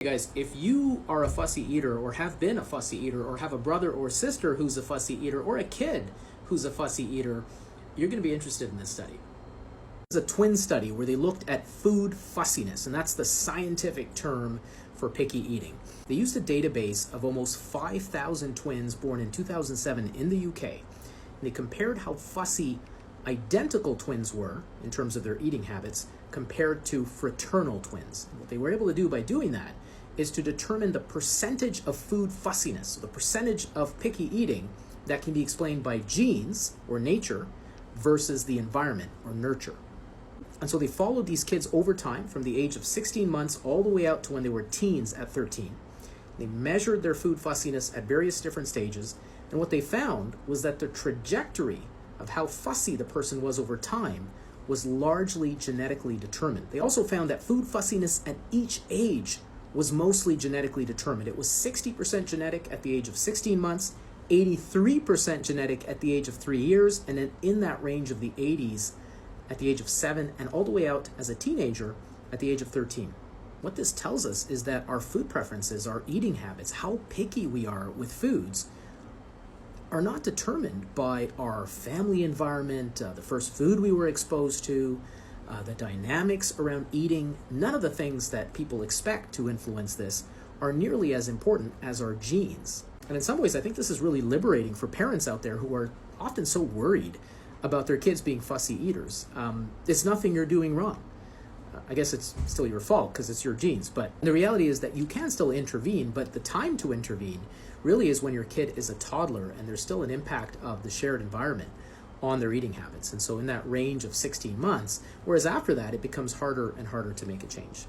Hey guys, if you are a fussy eater or have been a fussy eater or have a brother or sister who's a fussy eater or a kid who's a fussy eater, you're going to be interested in this study. It's a twin study where they looked at food fussiness, and that's the scientific term for picky eating. They used a database of almost 5,000 twins born in 2007 in the UK, and they compared how fussy identical twins were in terms of their eating habits compared to fraternal twins. And what they were able to do by doing that is to determine the percentage of food fussiness, the percentage of picky eating that can be explained by genes or nature versus the environment or nurture. And so they followed these kids over time from the age of 16 months all the way out to when they were teens at 13. They measured their food fussiness at various different stages, and what they found was that the trajectory of how fussy the person was over time was largely genetically determined. They also found that food fussiness at each age was mostly genetically determined. It was 60% genetic at the age of 16 months, 83% genetic at the age of 3 years, and then in that range of the 80s at the age of 7, and all the way out as a teenager at the age of 13. What this tells us is that our food preferences, our eating habits, how picky we are with foods, are not determined by our family environment, the first food we were exposed to, the dynamics around eating. None of the things that people expect to influence this are nearly as important as our genes. And in some ways, I think this is really liberating for parents out there who are often so worried about their kids being fussy eaters. It's nothing you're doing wrong. I guess it's still your fault because it's your genes, but the reality is that you can still intervene, but the time to intervene really is when your kid is a toddler and there's still an impact of the shared environment on their eating habits. And so in that range of 16 months, whereas after that, it becomes harder and harder to make a change.